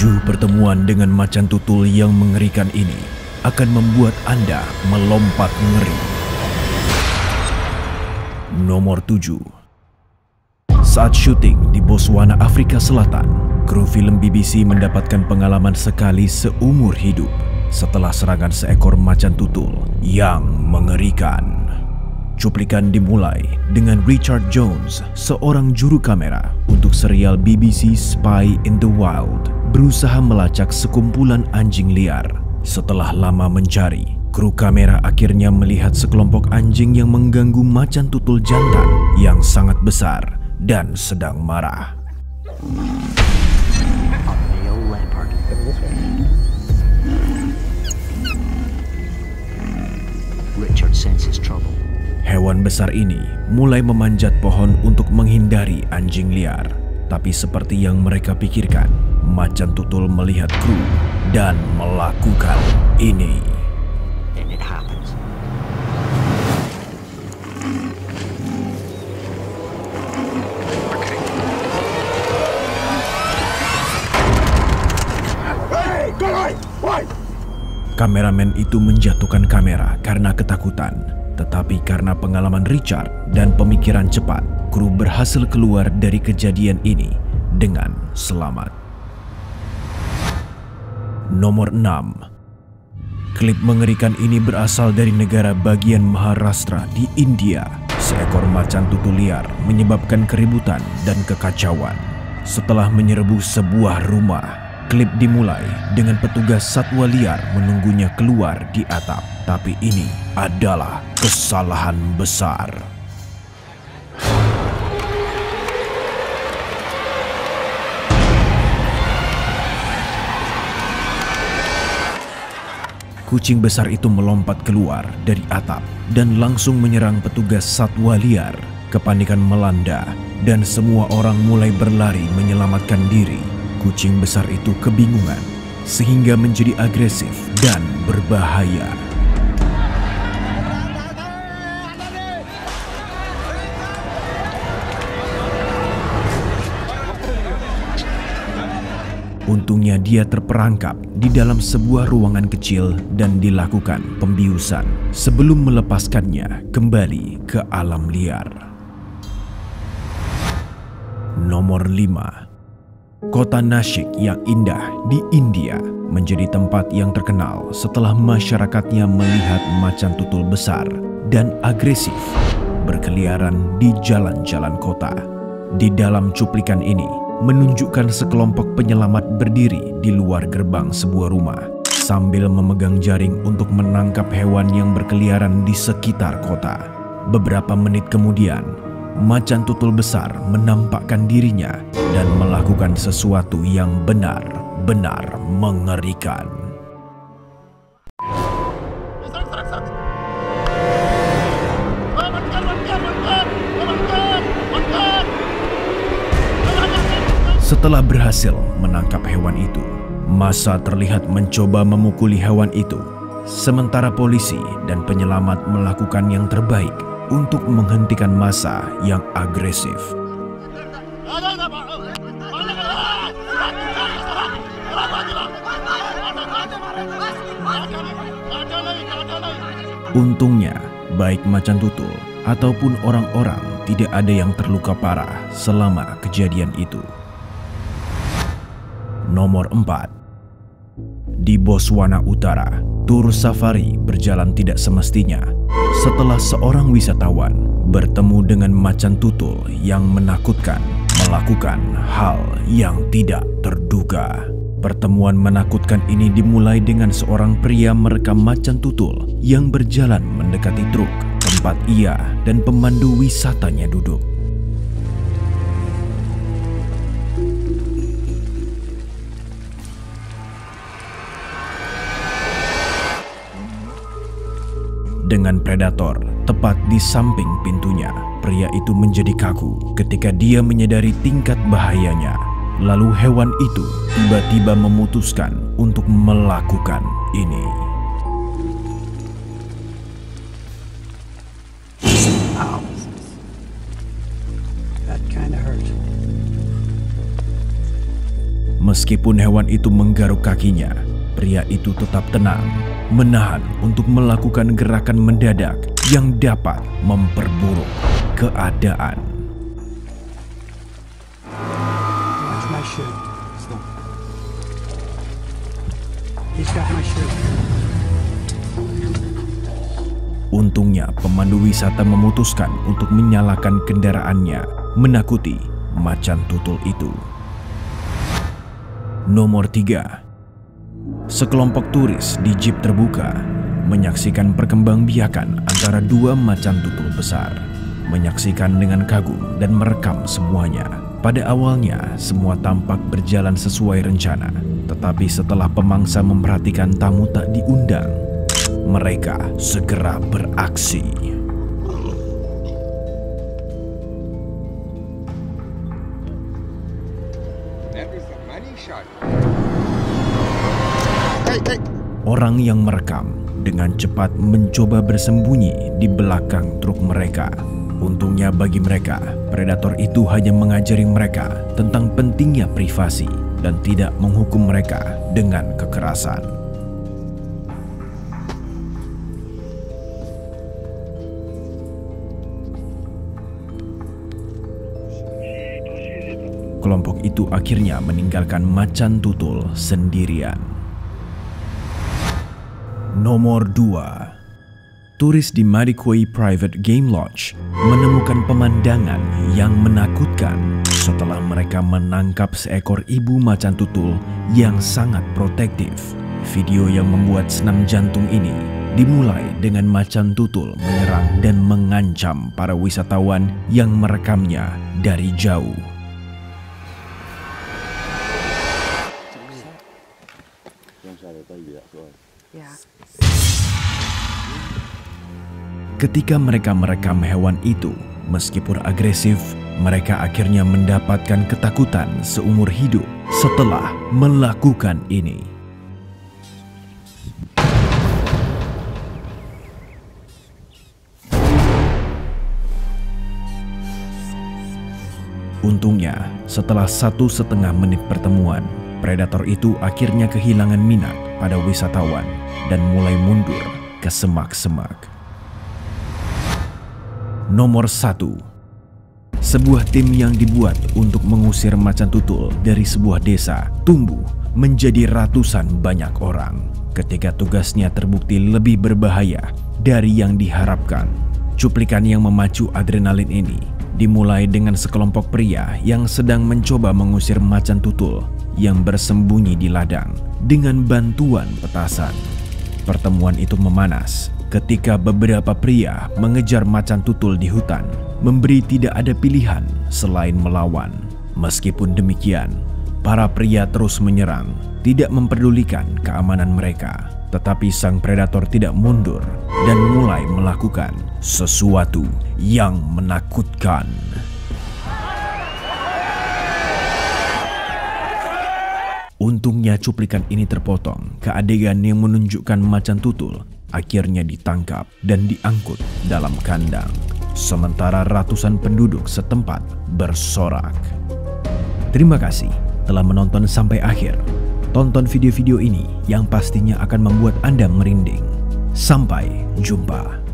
7 pertemuan dengan macan tutul yang mengerikan ini akan membuat Anda melompat ngeri. Nomor 7. Saat syuting di Botswana, Afrika Selatan, kru film BBC mendapatkan pengalaman sekali seumur hidup setelah serangan seekor macan tutul yang mengerikan. Cuplikan dimulai dengan Richard Jones, seorang juru kamera untuk serial BBC Spy in the Wild, berusaha melacak sekumpulan anjing liar. Setelah lama mencari, kru kamera akhirnya melihat sekelompok anjing yang mengganggu macan tutul jantan yang sangat besar dan sedang marah. Richard senses trouble. Hewan besar ini mulai memanjat pohon untuk menghindari anjing liar. Tapi seperti yang mereka pikirkan, macan tutul melihat kru dan melakukan ini. And it happens. Kameramen itu menjatuhkan kamera karena ketakutan. Tetapi karena pengalaman Richard dan pemikiran cepat, kru berhasil keluar dari kejadian ini dengan selamat. Nomor 6. Klip mengerikan ini berasal dari negara bagian Maharashtra di India. Seekor macan tutul liar menyebabkan keributan dan kekacauan. Setelah menyerbu sebuah rumah, klip dimulai dengan petugas satwa liar menunggunya keluar di atap. Tapi ini adalah kesalahan besar. Kucing besar itu melompat keluar dari atap dan langsung menyerang petugas satwa liar. Kepanikan melanda dan semua orang mulai berlari menyelamatkan diri. Kucing besar itu kebingungan sehingga menjadi agresif dan berbahaya. Untungnya dia terperangkap di dalam sebuah ruangan kecil dan dilakukan pembiusan sebelum melepaskannya kembali ke alam liar. Nomor 5. Kota Nashik yang indah di India menjadi tempat yang terkenal setelah masyarakatnya melihat macan tutul besar dan agresif berkeliaran di jalan-jalan kota. Di dalam cuplikan ini menunjukkan sekelompok penyelamat berdiri di luar gerbang sebuah rumah sambil memegang jaring untuk menangkap hewan yang berkeliaran di sekitar kota. Beberapa menit kemudian, macan tutul besar menampakkan dirinya dan melakukan sesuatu yang benar-benar mengerikan. Setelah berhasil menangkap hewan itu, massa terlihat mencoba memukuli hewan itu. Sementara polisi dan penyelamat melakukan yang terbaik untuk menghentikan massa yang agresif. Untungnya, baik macan tutul ataupun orang-orang tidak ada yang terluka parah selama kejadian itu. Nomor 4. Di Botswana Utara, tur safari berjalan tidak semestinya setelah seorang wisatawan bertemu dengan macan tutul yang menakutkan melakukan hal yang tidak terduga. Pertemuan menakutkan ini dimulai dengan seorang pria merekam macan tutul yang berjalan mendekati truk tempat ia dan pemandu wisatanya duduk. Dengan predator tepat di samping pintunya, pria itu menjadi kaku ketika dia menyadari tingkat bahayanya. Lalu hewan itu tiba-tiba memutuskan untuk melakukan ini. Ow. That kinda hurt. Meskipun hewan itu menggaruk kakinya, pria itu tetap tenang, menahan untuk melakukan gerakan mendadak yang dapat memperburuk keadaan. Watch my shoe. Stop. He's got my shoe. Untungnya pemandu wisata memutuskan untuk menyalakan kendaraannya, menakuti macan tutul itu. Nomor 3. Sekelompok turis di jeep terbuka menyaksikan perkembangbiakan antara dua macan tutul besar. Menyaksikan dengan kagum dan merekam semuanya. Pada awalnya semua tampak berjalan sesuai rencana, tetapi setelah pemangsa memperhatikan tamu tak diundang, mereka segera beraksi. Orang yang merekam dengan cepat mencoba bersembunyi di belakang truk mereka. Untungnya bagi mereka, predator itu hanya mengajari mereka tentang pentingnya privasi dan tidak menghukum mereka dengan kekerasan. Kelompok itu akhirnya meninggalkan macan tutul sendirian. Nomor 2. Turis di Madikwe Private Game Lodge menemukan pemandangan yang menakutkan setelah mereka menangkap seekor ibu macan tutul yang sangat protektif. Video yang membuat senam jantung ini dimulai dengan macan tutul menyerang dan mengancam para wisatawan yang merekamnya dari jauh. Ketika mereka merekam hewan itu, meskipun agresif, mereka akhirnya mendapatkan ketakutan seumur hidup setelah melakukan ini. Untungnya, setelah 1,5 menit pertemuan, predator itu akhirnya kehilangan minat pada wisatawan dan mulai mundur ke semak-semak. Nomor 1. Sebuah tim yang dibuat untuk mengusir macan tutul dari sebuah desa tumbuh menjadi ratusan banyak orang ketika tugasnya terbukti lebih berbahaya dari yang diharapkan. Cuplikan yang memacu adrenalin ini dimulai dengan sekelompok pria yang sedang mencoba mengusir macan tutul yang bersembunyi di ladang dengan bantuan petasan. Pertemuan itu memanas ketika beberapa pria mengejar macan tutul di hutan, memberi tidak ada pilihan selain melawan. Meskipun demikian, para pria terus menyerang, tidak memperdulikan keamanan mereka. Tetapi sang predator tidak mundur dan mulai melakukan sesuatu yang menakutkan. Untungnya cuplikan ini terpotong ke adegan yang menunjukkan macan tutul akhirnya ditangkap dan diangkut dalam kandang, sementara ratusan penduduk setempat bersorak. Terima kasih telah menonton sampai akhir. Tonton video-video ini yang pastinya akan membuat Anda merinding. Sampai jumpa.